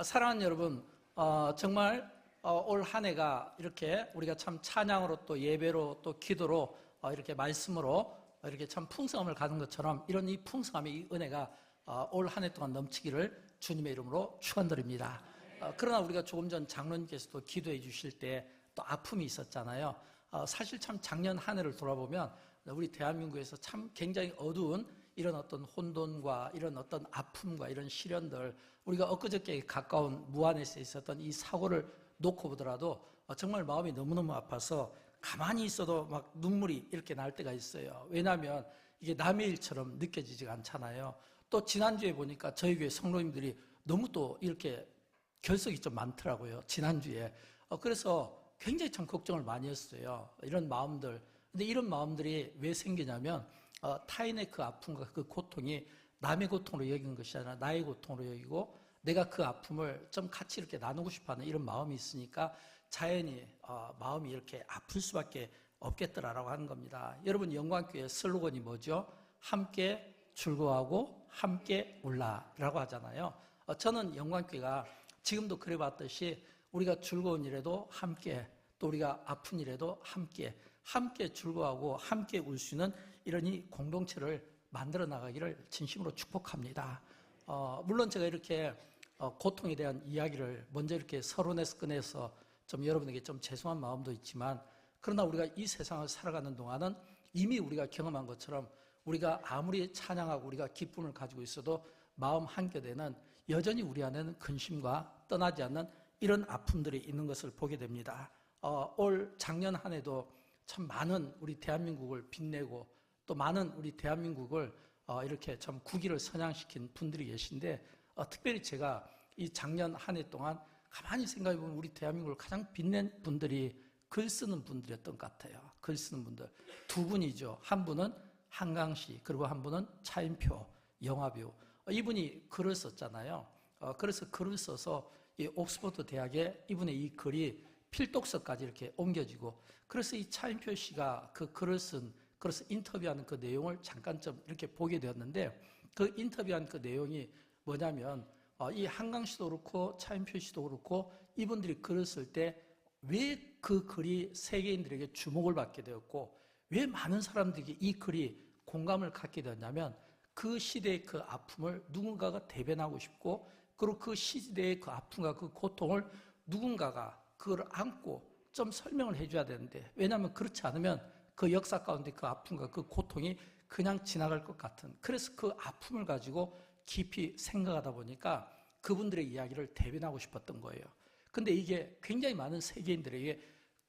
사랑하는 여러분, 정말 올 한 해가 이렇게 우리가 참 찬양으로 또 예배로 또 기도로 이렇게 말씀으로 이렇게 참 풍성함을 가진 것처럼 이런 이 풍성함의 이 은혜가 올 한 해 동안 넘치기를 주님의 이름으로 축원드립니다. 그러나 우리가 조금 전 장로님께서도 기도해 주실 때 또 아픔이 있었잖아요. 사실 참 작년 한 해를 돌아보면 우리 대한민국에서 참 굉장히 어두운 이런 어떤 혼돈과 이런 어떤 아픔과 이런 시련들, 우리가 엊그저께 가까운 무안에서 있었던 이 사고를 놓고 보더라도 정말 마음이 너무너무 아파서 가만히 있어도 막 눈물이 이렇게 날 때가 있어요. 왜냐하면 이게 남의 일처럼 느껴지지가 않잖아요. 또 지난주에 보니까 저희 교회 성도님들이 너무 또 이렇게 결석이 좀 많더라고요. 지난주에. 그래서 굉장히 참 걱정을 많이 했어요. 이런 마음들. 근데 이런 마음들이 왜 생기냐면 타인의 그 아픔과 그 고통이 남의 고통으로 여기는 것이 아니라 나의 고통으로 여기고 내가 그 아픔을 좀 같이 이렇게 나누고 싶어하는 이런 마음이 있으니까 자연히 마음이 이렇게 아플 수밖에 없겠더라라고 하는 겁니다. 여러분, 영광교회 슬로건이 뭐죠? 함께 즐거워하고 함께 울라라고 하잖아요. 저는 영광교회가 지금도 그래봤듯이 우리가 즐거운 일에도 함께, 또 우리가 아픈 일에도 함께 즐거워하고 함께 울 수 있는 이런 이 공동체를 만들어 나가기를 진심으로 축복합니다. 물론 제가 이렇게 고통에 대한 이야기를 먼저 이렇게 서론에서 꺼내서 좀 여러분에게 좀 죄송한 마음도 있지만, 그러나 우리가 이 세상을 살아가는 동안은 이미 우리가 경험한 것처럼 우리가 아무리 찬양하고 우리가 기쁨을 가지고 있어도 마음 한켠에는 여전히 우리 안에는 근심과 떠나지 않는 이런 아픔들이 있는 것을 보게 됩니다. 올 작년 한 해도 참 많은 우리 대한민국을 빛내고 또 많은 우리 대한민국을 이렇게 참 국위를 선양시킨 분들이 계신데, 특별히 제가 이 작년 한 해 동안 가만히 생각해 보면 우리 대한민국을 가장 빛낸 분들이 글 쓰는 분들이었던 것 같아요. 글 쓰는 분들 두 분이죠. 한 분은 한강씨, 그리고 한 분은 차인표 영화배우. 이분이 글을 썼잖아요. 그래서 글을 써서 이 옥스퍼드 대학에 이분의 이 글이 필독서까지 이렇게 옮겨지고, 그래서 이 차인표 씨가 그 글을 그래서 인터뷰하는 그 내용을 잠깐 좀 이렇게 보게 되었는데, 그 인터뷰한 그 내용이 뭐냐면 이 한강 씨도 그렇고 차인표 씨도 그렇고 이분들이 글을 쓸 때 왜 그 글이 세계인들에게 주목을 받게 되었고 왜 많은 사람들이 이 글이 공감을 갖게 되었냐면, 그 시대의 그 아픔을 누군가가 대변하고 싶고, 그리고 그 시대의 그 아픔과 그 고통을 누군가가 그걸 안고 좀 설명을 해줘야 되는데, 왜냐하면 그렇지 않으면 그 역사 가운데 그 아픔과 그 고통이 그냥 지나갈 것 같은, 그래서 그 아픔을 가지고 깊이 생각하다 보니까 그분들의 이야기를 대변하고 싶었던 거예요. 근데 이게 굉장히 많은 세계인들에게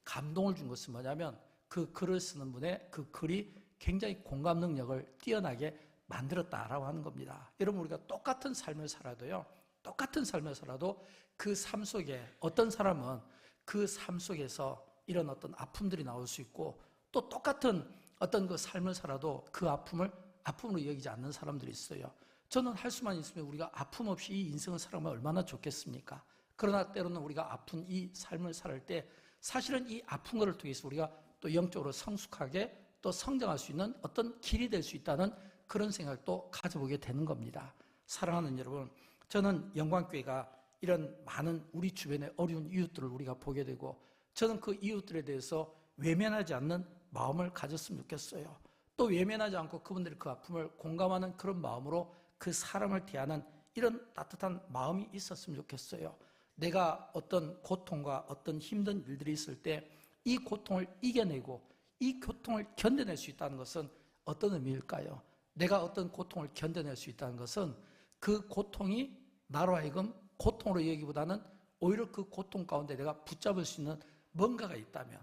감동을 준 것은 뭐냐면, 그 글을 쓰는 분의 그 글이 굉장히 공감 능력을 뛰어나게 만들었다라고 하는 겁니다. 여러분, 우리가 똑같은 삶을 살아도요, 똑같은 삶을 살아도 그 삶 속에 어떤 사람은 그 삶 속에서 이런 어떤 아픔들이 나올 수 있고, 또 똑같은 어떤 그 삶을 살아도 그 아픔을 아픔으로 여기지 않는 사람들이 있어요. 저는 할 수만 있으면 우리가 아픔 없이 이 인생을 살아가면 얼마나 좋겠습니까? 그러나 때로는 우리가 아픈 이 삶을 살 때 사실은 이 아픈 것을 통해서 우리가 또 영적으로 성숙하게 또 성장할 수 있는 어떤 길이 될 수 있다는 그런 생각을 또 가져보게 되는 겁니다. 사랑하는 여러분, 저는 영광교회가 이런 많은 우리 주변의 어려운 이웃들을 우리가 보게 되고, 저는 그 이웃들에 대해서 외면하지 않는 마음을 가졌으면 좋겠어요. 또 외면하지 않고 그분들의 그 아픔을 공감하는 그런 마음으로 그 사람을 대하는 이런 따뜻한 마음이 있었으면 좋겠어요. 내가 어떤 고통과 어떤 힘든 일들이 있을 때 이 고통을 이겨내고 이 고통을 견뎌낼 수 있다는 것은 어떤 의미일까요? 내가 어떤 고통을 견뎌낼 수 있다는 것은 그 고통이 나로 하여금 고통으로 여기보다는 오히려 그 고통 가운데 내가 붙잡을 수 있는 뭔가가 있다면,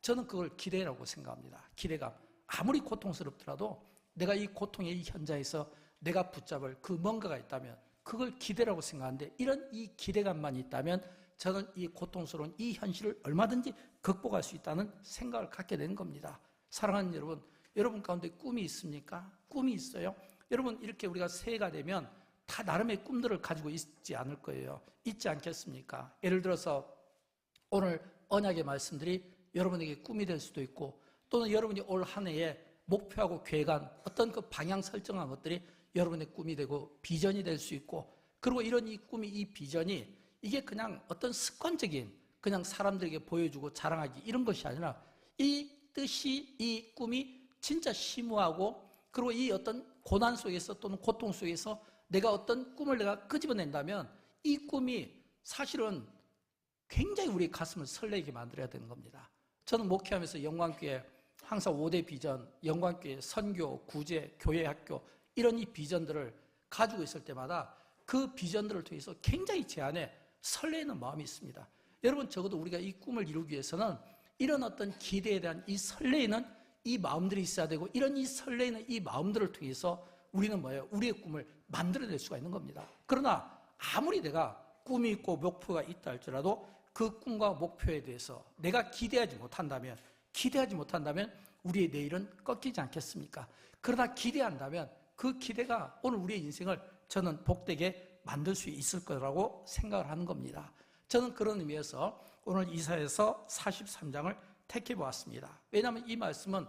저는 그걸 기대라고 생각합니다. 기대감. 아무리 고통스럽더라도 내가 이 고통의 이 현장에서 내가 붙잡을 그 뭔가가 있다면 그걸 기대라고 생각하는데, 이런 이 기대감만 있다면 저는 이 고통스러운 이 현실을 얼마든지 극복할 수 있다는 생각을 갖게 되는 겁니다. 사랑하는 여러분, 여러분 가운데 꿈이 있습니까? 꿈이 있어요? 여러분, 이렇게 우리가 새해가 되면 다 나름의 꿈들을 가지고 있지 않을 거예요. 있지 않겠습니까? 예를 들어서 오늘 언약의 말씀들이 여러분에게 꿈이 될 수도 있고, 또는 여러분이 올 한 해에 목표하고 계획한 어떤 그 방향 설정한 것들이 여러분의 꿈이 되고 비전이 될 수 있고, 그리고 이런 이 꿈이 이 비전이 이게 그냥 어떤 습관적인 그냥 사람들에게 보여주고 자랑하기 이런 것이 아니라 이 뜻이, 이 꿈이 진짜 심오하고 그리고 이 어떤 고난 속에서 또는 고통 속에서 내가 어떤 꿈을 내가 끄집어낸다면 이 꿈이 사실은 굉장히 우리 가슴을 설레게 만들어야 되는 겁니다. 저는 목회하면서 영광교회 항상 5대 비전, 영광교회 선교, 구제, 교회 학교 이런 이 비전들을 가지고 있을 때마다 그 비전들을 통해서 굉장히 제 안에 설레는 마음이 있습니다. 여러분 적어도 우리가 이 꿈을 이루기 위해서는 이런 어떤 기대에 대한 이 설레이는 이 마음들이 있어야 되고 이런 이 설레이는 이 마음들을 통해서 우리는 뭐예요? 우리의 꿈을 만들어낼 수가 있는 겁니다. 그러나 아무리 내가 꿈이 있고 목표가 있다 할지라도 그 꿈과 목표에 대해서 내가 기대하지 못한다면 우리의 내일은 꺾이지 않겠습니까? 그러나 기대한다면 그 기대가 오늘 우리의 인생을 저는 복되게 만들 수 있을 거라고 생각을 하는 겁니다. 저는 그런 의미에서 오늘 이사야서 43장을 택해 보았습니다. 왜냐하면 이 말씀은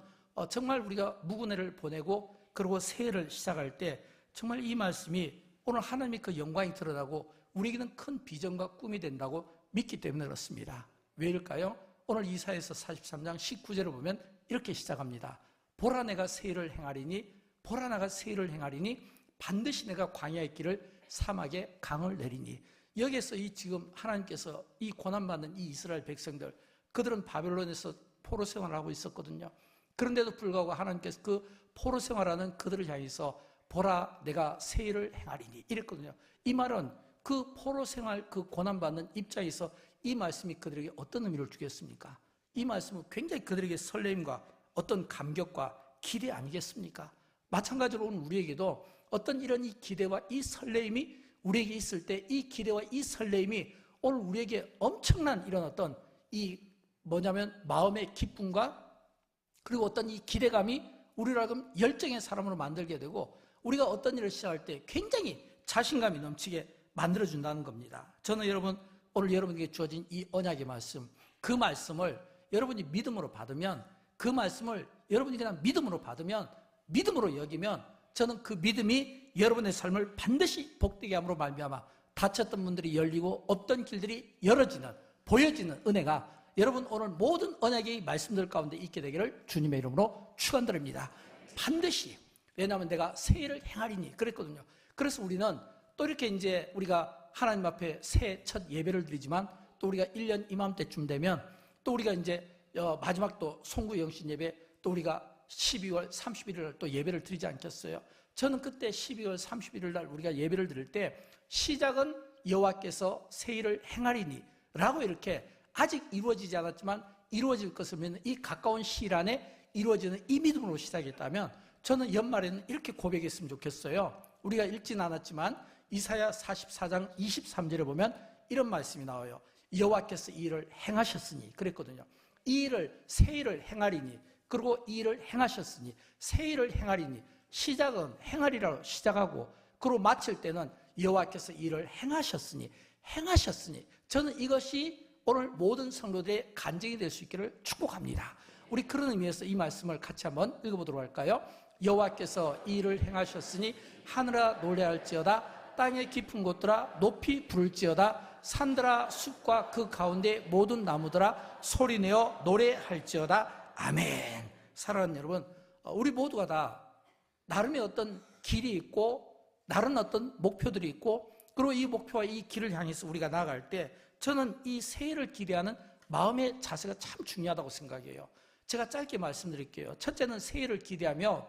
정말 우리가 묵은해를 보내고 그리고 새해를 시작할 때 정말 이 말씀이 오늘 하나님의 그 영광이 드러나고 우리에게는 큰 비전과 꿈이 된다고 믿기 때문에 그렇습니다. 왜일까요? 오늘 이사야서 43장 19절을 보면 이렇게 시작합니다. 보라 내가 새해를 행하리니 보라 내가 새해를 행하리니 반드시 내가 광야의 길을 사막에 강을 내리니. 여기에서 이 지금 하나님께서 이 고난받는 이 이스라엘 백성들, 그들은 바벨론에서 포로 생활을 하고 있었거든요. 그런데도 불구하고 하나님께서 그 포로 생활하는 그들을 향해서 보라 내가 새해를 행하리니 이랬거든요. 이 말은 그 포로 생활, 그 고난받는 입장에서 이 말씀이 그들에게 어떤 의미를 주겠습니까? 이 말씀은 굉장히 그들에게 설렘과 어떤 감격과 기대 아니겠습니까? 마찬가지로 오늘 우리에게도 어떤 이런 이 기대와 이 설레임이 우리에게 있을 때 이 기대와 이 설레임이 오늘 우리에게 엄청난 이런 어떤 이 뭐냐면 마음의 기쁨과 그리고 어떤 이 기대감이 우리를 하여금 열정의 사람으로 만들게 되고 우리가 어떤 일을 시작할 때 굉장히 자신감이 넘치게 만들어준다는 겁니다. 저는 여러분 오늘 여러분에게 주어진 이 언약의 말씀, 그 말씀을 여러분이 믿음으로 받으면, 그 말씀을 여러분이 그냥 믿음으로 받으면, 믿음으로 여기면 저는 그 믿음이 여러분의 삶을 반드시 복되게 함으로 말미암아 닫혔던 문들이 열리고 없던 길들이 열어지는, 보여지는 은혜가 여러분 오늘 모든 언약의 말씀들 가운데 있게 되기를 주님의 이름으로 축원드립니다. 반드시. 왜냐하면 내가 새해를 행하리니 그랬거든요. 그래서 우리는 또 이렇게 이제 우리가 하나님 앞에 새해 첫 예배를 드리지만 또 우리가 1년 이맘때쯤 되면 또 우리가 이제 마지막 또 송구 영신 예배 또 우리가 12월 31일 날 또 예배를 드리지 않겠어요? 저는 그때 12월 31일 날 우리가 예배를 드릴 때 시작은 여호와께서 새해를 행하리니 라고 이렇게 아직 이루어지지 않았지만 이루어질 것을 믿는 이 가까운 시일 안에 이루어지는 이 믿음으로 시작했다면 저는 연말에는 이렇게 고백했으면 좋겠어요. 우리가 읽지는 않았지만 이사야 44장 23절에 보면 이런 말씀이 나와요. 여호와께서 이 일을 행하셨으니 그랬거든요. 이 일을 새해를 행하리니 그리고 이 일을 행하셨으니 새해를 행하리니 시작은 행하리라고 시작하고 그리고 마칠 때는 여호와께서 이 일을 행하셨으니 저는 이것이 오늘 모든 성도들의 간증이 될 수 있기를 축복합니다. 우리 그런 의미에서 이 말씀을 같이 한번 읽어보도록 할까요? 여호와께서 이 일을 행하셨으니 하늘아 노래할지어다 땅의 깊은 곳들아 높이 부를지어다 산들아 숲과 그 가운데 모든 나무들아 소리내어 노래할지어다 아멘. 사랑하는 여러분, 우리 모두가 다 나름의 어떤 길이 있고 나름 어떤 목표들이 있고 그리고 이 목표와 이 길을 향해서 우리가 나아갈 때 저는 이 새해를 기대하는 마음의 자세가 참 중요하다고 생각해요. 제가 짧게 말씀드릴게요. 첫째는 새해를 기대하며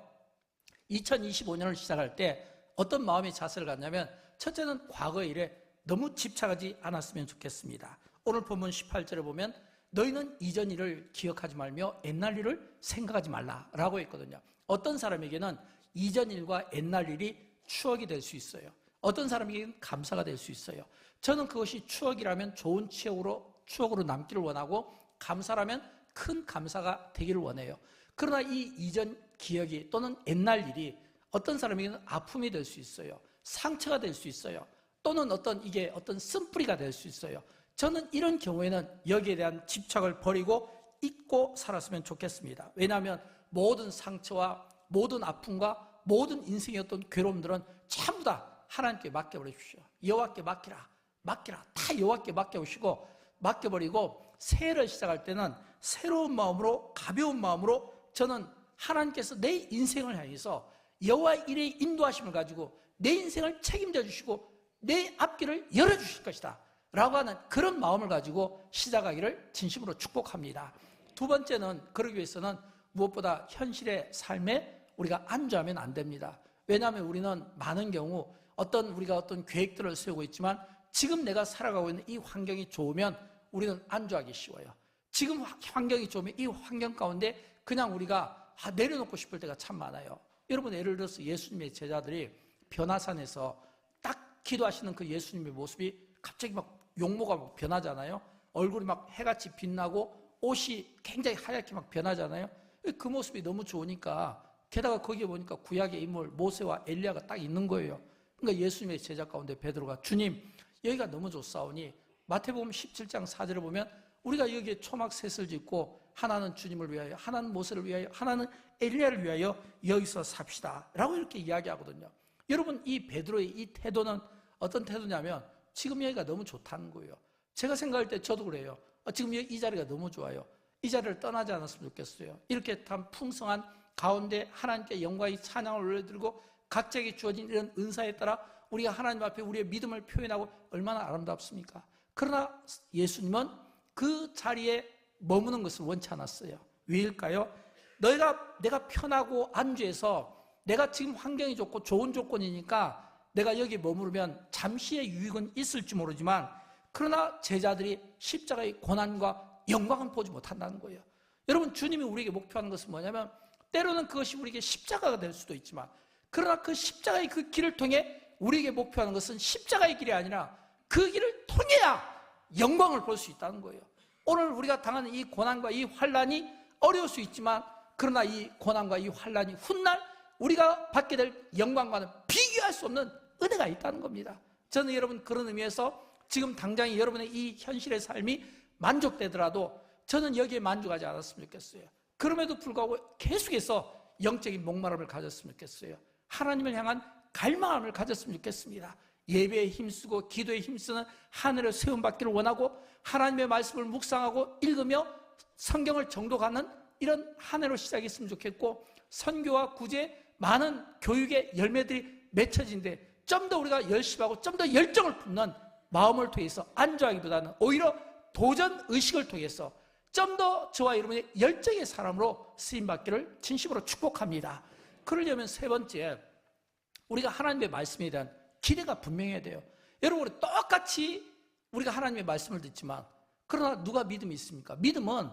2025년을 시작할 때 어떤 마음의 자세를 갖냐면 첫째는 과거의 일에 너무 집착하지 않았으면 좋겠습니다. 오늘 본문 18절에 보면 너희는 이전 일을 기억하지 말며 옛날 일을 생각하지 말라라고 했거든요. 어떤 사람에게는 이전 일과 옛날 일이 추억이 될 수 있어요. 어떤 사람에게는 감사가 될 수 있어요. 저는 그것이 추억이라면 좋은 추억으로 남기를 원하고 감사라면 큰 감사가 되기를 원해요. 그러나 이 이전 기억이 또는 옛날 일이 어떤 사람에게는 아픔이 될 수 있어요. 상처가 될 수 있어요. 또는 이게 어떤 쓴뿌리가 될 수 있어요. 저는 이런 경우에는 여기에 대한 집착을 버리고 잊고 살았으면 좋겠습니다. 왜냐하면 모든 상처와 모든 아픔과 모든 인생의 어떤 괴로움들은 전부 다 하나님께 맡겨버리십시오. 여호와께 맡기라. 맡기라. 다 여호와께 맡겨오시고 맡겨버리고 새해를 시작할 때는 새로운 마음으로, 가벼운 마음으로 저는 하나님께서 내 인생을 향해서 여호와의 일의 인도하심을 가지고 내 인생을 책임져 주시고 내 앞길을 열어주실 것이다 라고 하는 그런 마음을 가지고 시작하기를 진심으로 축복합니다. 두 번째는, 그러기 위해서는 무엇보다 현실의 삶에 우리가 안주하면 안 됩니다. 왜냐하면 우리는 많은 경우 우리가 어떤 계획들을 세우고 있지만 지금 내가 살아가고 있는 이 환경이 좋으면 우리는 안주하기 쉬워요. 지금 환경이 좋으면 이 환경 가운데 그냥 우리가 내려놓고 싶을 때가 참 많아요. 여러분, 예를 들어서 예수님의 제자들이 변화산에서 딱 기도하시는 그 예수님의 모습이 갑자기 막 용모가 막 변하잖아요. 얼굴이 막 해같이 빛나고 옷이 굉장히 하얗게 막 변하잖아요. 그 모습이 너무 좋으니까, 게다가 거기에 보니까 구약의 인물 모세와 엘리야가 딱 있는 거예요. 그러니까 예수님의 제자 가운데 베드로가, 주님, 여기가 너무 좋사오니 마태복음 17장 4절을 보면 우리가 여기에 초막셋을 짓고 하나는 주님을 위하여, 하나는 모세를 위하여, 하나는 엘리야를 위하여 여기서 삽시다 라고 이렇게 이야기하거든요. 여러분, 이 베드로의 이 태도는 어떤 태도냐면 지금 여기가 너무 좋다는 거예요. 제가 생각할 때 저도 그래요. 지금 이 자리가 너무 좋아요. 이 자리를 떠나지 않았으면 좋겠어요. 이렇게 참 풍성한 가운데 하나님께 영광의 찬양을 올려드리고 각자에게 주어진 이런 은사에 따라 우리가 하나님 앞에 우리의 믿음을 표현하고 얼마나 아름답습니까? 그러나 예수님은 그 자리에 머무는 것을 원치 않았어요. 왜일까요? 내가 편하고 안주해서 내가 지금 환경이 좋고 좋은 조건이니까 내가 여기 머무르면 잠시의 유익은 있을지 모르지만, 그러나 제자들이 십자가의 고난과 영광은 보지 못한다는 거예요. 여러분, 주님이 우리에게 목표하는 것은 뭐냐면 때로는 그것이 우리에게 십자가가 될 수도 있지만, 그러나 그 십자가의 그 길을 통해 우리에게 목표하는 것은 십자가의 길이 아니라 그 길을 통해야 영광을 볼 수 있다는 거예요. 오늘 우리가 당하는 이 고난과 이 환난이 어려울 수 있지만, 그러나 이 고난과 이 환난이 훗날 우리가 받게 될 영광과는 비교할 수 없는 은혜가 있다는 겁니다. 저는 여러분, 그런 의미에서 지금 당장에 여러분의 이 현실의 삶이 만족되더라도 저는 여기에 만족하지 않았으면 좋겠어요. 그럼에도 불구하고 계속해서 영적인 목마름을 가졌으면 좋겠어요. 하나님을 향한 갈망함을 가졌으면 좋겠습니다. 예배에 힘쓰고 기도에 힘쓰는 하늘을 세움받기를 원하고, 하나님의 말씀을 묵상하고 읽으며 성경을 정독하는 이런 한 해로 시작했으면 좋겠고, 선교와 구제, 많은 교육의 열매들이 맺혀진데 좀 더 우리가 열심히 하고 좀 더 열정을 품는 마음을 통해서 안주하기보다는 오히려 도전 의식을 통해서 좀 더 저와 여러분의 열정의 사람으로 쓰임받기를 진심으로 축복합니다. 그러려면 세 번째, 우리가 하나님의 말씀에 대한 기대가 분명해야 돼요. 여러분, 우리 똑같이 우리가 하나님의 말씀을 듣지만, 그러나 누가 믿음이 있습니까? 믿음은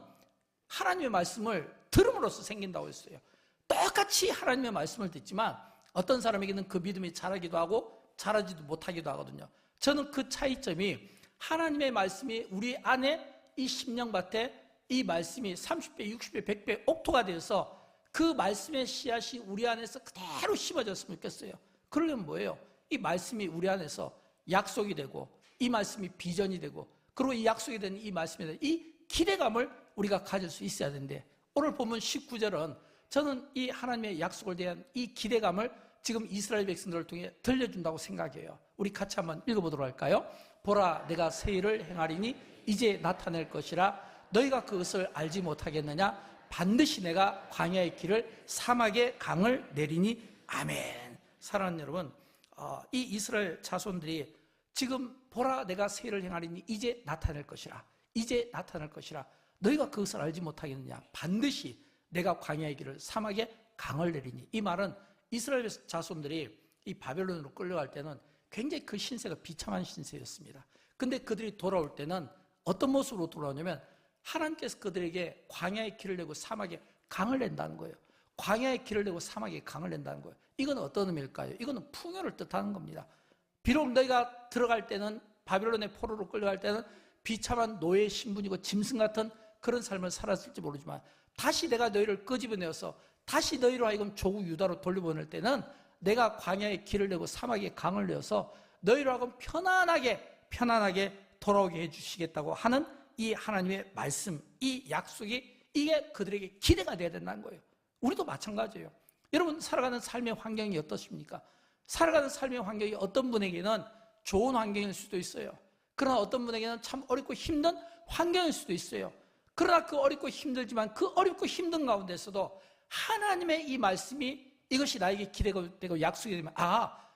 하나님의 말씀을 들음으로써 생긴다고 했어요. 똑같이 하나님의 말씀을 듣지만 어떤 사람에게는 그 믿음이 자라기도 하고 자라지도 못하기도 하거든요. 저는 그 차이점이, 하나님의 말씀이 우리 안에 이 심령밭에 이 말씀이 30배, 60배, 100배 옥토가 되어서 그 말씀의 씨앗이 우리 안에서 그대로 심어졌으면 좋겠어요. 그러려면 뭐예요? 이 말씀이 우리 안에서 약속이 되고, 이 말씀이 비전이 되고, 그리고 이 약속이 된 이 말씀에 대한 이 기대감을 우리가 가질 수 있어야 되는데, 오늘 보면 19절은 저는 이 하나님의 약속을 대한 이 기대감을 지금 이스라엘 백성들을 통해 들려준다고 생각해요. 우리 같이 한번 읽어보도록 할까요? 보라, 내가 새 일을 행하리니 이제 나타낼 것이라. 너희가 그것을 알지 못하겠느냐? 반드시 내가 광야의 길을, 사막의 강을 내리니. 아멘. 사랑하는 여러분, 이 이스라엘 자손들이 지금 보라, 내가 새 일을 행하리니 이제 나타낼 것이라, 이제 나타날 것이라. 너희가 그것을 알지 못하겠느냐? 반드시 내가 광야의 길을, 사막의 강을 내리니. 이 말은 이스라엘 자손들이 이 바벨론으로 끌려갈 때는 굉장히 그 신세가 비참한 신세였습니다. 근데 그들이 돌아올 때는 어떤 모습으로 돌아오냐면, 하나님께서 그들에게 광야의 길을 내고 사막에 강을 낸다는 거예요. 광야의 길을 내고 사막에 강을 낸다는 거예요. 이건 어떤 의미일까요? 이거는 풍요를 뜻하는 겁니다. 비록 너희가 들어갈 때는, 바벨론의 포로로 끌려갈 때는 비참한 노예 신분이고 짐승 같은 그런 삶을 살았을지 모르지만, 다시 내가 너희를 끄집어내어서 다시 너희로 하여금 조국 유다로 돌려보낼 때는 내가 광야의 길을 내고 사막에 강을 내어서 너희로 하여금 편안하게 돌아오게 해주시겠다고 하는 이 하나님의 말씀, 이 약속이, 이게 그들에게 기대가 돼야 된다는 거예요. 우리도 마찬가지예요. 여러분, 살아가는 삶의 환경이 어떻습니까? 살아가는 삶의 환경이 어떤 분에게는 좋은 환경일 수도 있어요. 그러나 어떤 분에게는 참 어렵고 힘든 환경일 수도 있어요. 그러나 그 어렵고 힘들지만 그 어렵고 힘든 가운데서도 하나님의 이 말씀이 이것이 나에게 기대가 되고 약속이 되면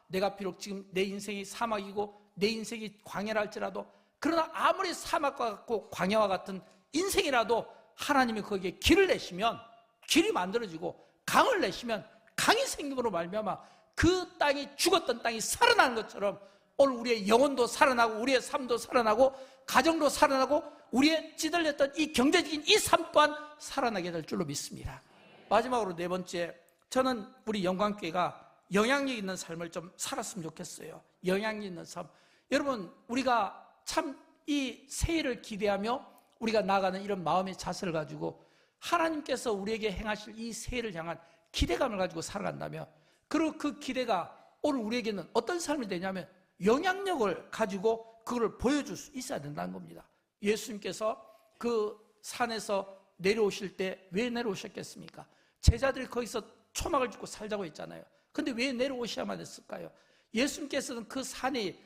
내가 비록 지금 내 인생이 사막이고 내 인생이 광야라 할지라도 그러나 아무리 사막과 같고 광야와 같은 인생이라도 하나님이 거기에 길을 내시면 길이 만들어지고 강을 내시면 강이 생김으로 말미암아 그 땅이 죽었던 땅이 살아나는 것처럼 오늘 우리의 영혼도 살아나고 우리의 삶도 살아나고 가정도 살아나고 우리의 찌들렸던 이 경제적인 이 삶 또한 살아나게 될 줄로 믿습니다. 마지막으로 네 번째, 저는 우리 영광교회가 영향력 있는 삶을 좀 살았으면 좋겠어요. 영향력 있는 삶. 여러분, 우리가 참 이 새해를 기대하며 우리가 나아가는 이런 마음의 자세를 가지고 하나님께서 우리에게 행하실 이 새해를 향한 기대감을 가지고 살아간다면, 그리고 그 기대가 오늘 우리에게는 어떤 삶이 되냐면 영향력을 가지고 그걸 보여줄 수 있어야 된다는 겁니다. 예수님께서 그 산에서 내려오실 때 왜 내려오셨겠습니까? 제자들이 거기서 초막을 짓고 살자고 했잖아요. 근데 왜 내려오셔야만 했을까요? 예수님께서는 그 산에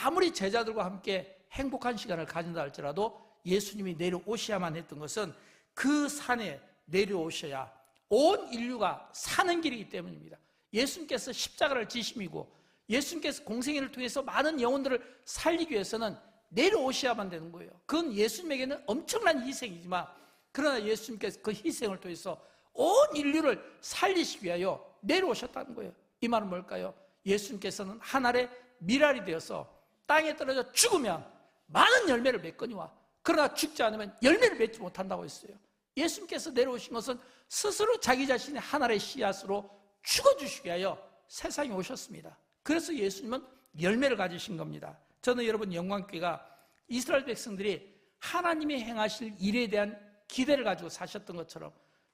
아무리 제자들과 함께 행복한 시간을 가진다 할지라도 예수님이 내려오셔야만 했던 것은 그 산에 내려오셔야 온 인류가 사는 길이기 때문입니다. 예수님께서 십자가를 지심이고 예수님께서 공생애를 통해서 많은 영혼들을 살리기 위해서는 내려오셔야만 되는 거예요. 그건 예수님에게는 엄청난 희생이지만, 그러나 예수님께서 그 희생을 통해서 온 인류를 살리시기 위하여 내려오셨다는 거예요. 이 말은 뭘까요? 예수님께서는 하늘의 미랄이 되어서 땅에 떨어져 죽으면 많은 열매를 맺거니와 그러나 죽지 않으면 열매를 맺지 못한다고 했어요. 예수님께서 내려오신 것은 스스로 자기 자신의 하늘의 씨앗으로 죽어주시기 위하여 세상에 오셨습니다. 그래서 예수님은 열매를 가지신 겁니다. 저는 여러분 영광교회가 이스라엘 백성들이 하나님이 행하실 일에 대한 기대를 가지고 사셨던 것처럼,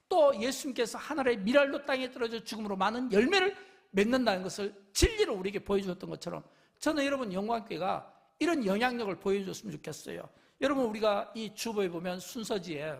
또 예수님께서 하늘의 미랄로 땅에 떨어져 죽음으로 많은 열매를 맺는다는 것을 진리로 우리에게 보여주었던 것처럼, 저는 여러분 영광교회가 이런 영향력을 보여줬으면 좋겠어요. 여러분, 우리가 이 주보에 보면 순서지에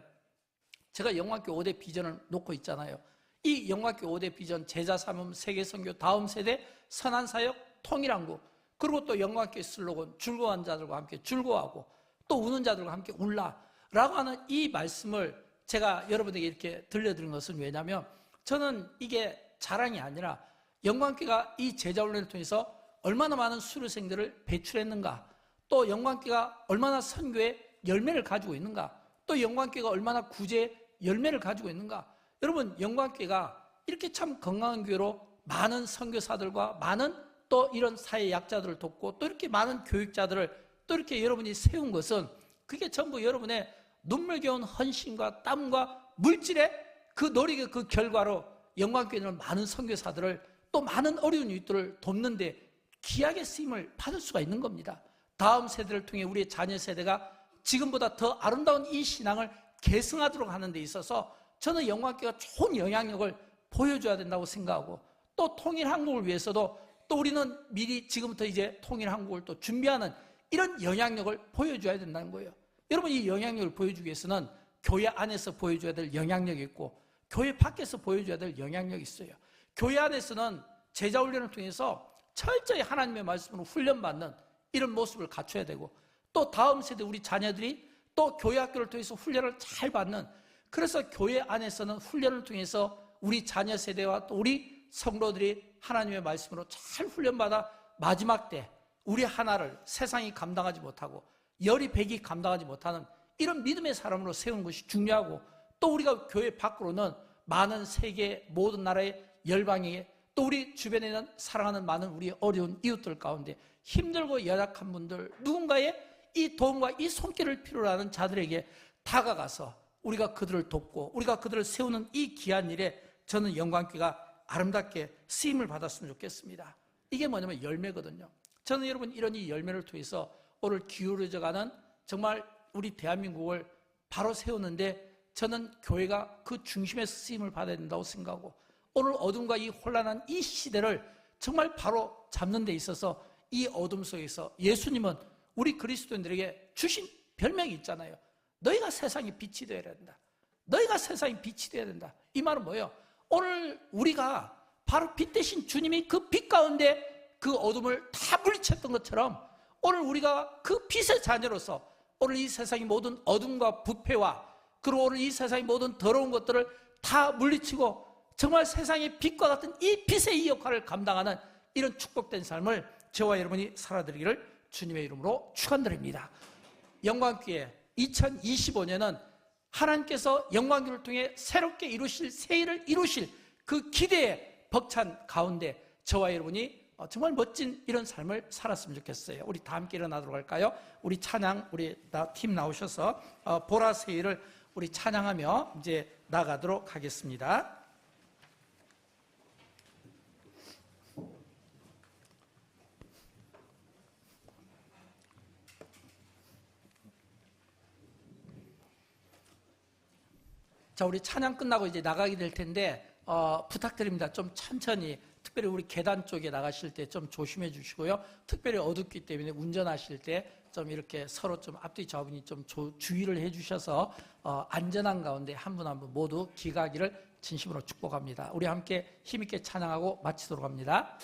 제가 영광교회 5대 비전을 놓고 있잖아요. 이 영광교회 5대 비전, 제자 삼음, 세계선교, 다음 세대, 선한사역, 통일한국, 그리고 또 영광교회 슬로건, 즐거운 자들과 함께 즐거워하고 또 우는 자들과 함께 울라라고 하는 이 말씀을 제가 여러분에게 이렇게 들려드린 것은 왜냐하면, 저는 이게 자랑이 아니라 영광교회가 이 제자훈련을 통해서 얼마나 많은 수료생들을 배출했는가, 또 영광교회가 얼마나 선교의 열매를 가지고 있는가, 또 영광교회가 얼마나 구제의 열매를 가지고 있는가. 여러분, 영광교회가 이렇게 참 건강한 교회로 많은 선교사들과 많은 또 이런 사회 약자들을 돕고 또 이렇게 많은 교육자들을 또 이렇게 여러분이 세운 것은, 그게 전부 여러분의 눈물겨운 헌신과 땀과 물질의 그 노력의 그 결과로 영광교회는 많은 선교사들을 또 많은 어려운 이웃들을 돕는데 귀하게 쓰임을 받을 수가 있는 겁니다. 다음 세대를 통해 우리의 자녀 세대가 지금보다 더 아름다운 이 신앙을 계승하도록 하는 데 있어서 저는 영광교회가 좋은 영향력을 보여줘야 된다고 생각하고, 또 통일한국을 위해서도 또 우리는 미리 지금부터 이제 통일한국을 또 준비하는 이런 영향력을 보여줘야 된다는 거예요. 여러분, 이 영향력을 보여주기 위해서는 교회 안에서 보여줘야 될 영향력이 있고 교회 밖에서 보여줘야 될 영향력이 있어요. 교회 안에서는 제자훈련을 통해서 철저히 하나님의 말씀으로 훈련받는 이런 모습을 갖춰야 되고, 또 다음 세대 우리 자녀들이 또 교회 학교를 통해서 훈련을 잘 받는, 그래서 교회 안에서는 훈련을 통해서 우리 자녀 세대와 또 우리 성도들이 하나님의 말씀으로 잘 훈련받아 마지막 때 우리 하나를 세상이 감당하지 못하고 열이 백이 감당하지 못하는 이런 믿음의 사람으로 세우는 것이 중요하고, 또 우리가 교회 밖으로는 많은 세계 모든 나라의 열방에 또 우리 주변에 있는 사랑하는 많은 우리의 어려운 이웃들 가운데 힘들고 연약한 분들, 누군가의 이 도움과 이 손길을 필요로 하는 자들에게 다가가서 우리가 그들을 돕고 우리가 그들을 세우는 이 귀한 일에 저는 영광교회가 아름답게 쓰임을 받았으면 좋겠습니다. 이게 뭐냐면 열매거든요. 저는 여러분 이런 이 열매를 통해서 오늘 기울어져가는 정말 우리 대한민국을 바로 세우는데 저는 교회가 그 중심에서 쓰임을 받아야 된다고 생각하고, 오늘 어둠과 이 혼란한 이 시대를 정말 바로 잡는 데 있어서 이 어둠 속에서 예수님은 우리 그리스도인들에게 주신 별명이 있잖아요. 너희가 세상의 빛이 되어야 된다. 너희가 세상의 빛이 되어야 된다. 이 말은 뭐예요? 오늘 우리가 바로 빛 대신 주님이 그 빛 가운데 그 어둠을 다 물리쳤던 것처럼 오늘 우리가 그 빛의 자녀로서 오늘 이 세상의 모든 어둠과 부패와 그리고 오늘 이 세상의 모든 더러운 것들을 다 물리치고 정말 세상의 빛과 같은 이 빛의 이 역할을 감당하는 이런 축복된 삶을 저와 여러분이 살아드리기를 주님의 이름으로 축원드립니다. 영광기회 2025년은 하나님께서 영광기를 통해 새롭게 이루실 새 일을 이루실 그 기대에 벅찬 가운데 저와 여러분이 정말 멋진 이런 삶을 살았으면 좋겠어요. 우리 다 함께 일어나도록 할까요? 우리 찬양, 우리 팀 나오셔서 보라 새 일을 우리 찬양하며 이제 나가도록 하겠습니다. 자, 우리 찬양 끝나고 이제 나가게 될 텐데 부탁드립니다. 좀 천천히, 특별히 우리 계단 쪽에 나가실 때 좀 조심해 주시고요. 특별히 어둡기 때문에 운전하실 때 좀 이렇게 서로 좀 앞뒤 좌우분이 좀 주의를 해 주셔서 안전한 가운데 한 분 한 분 모두 귀가하기를 진심으로 축복합니다. 우리 함께 힘있게 찬양하고 마치도록 합니다.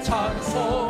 찬송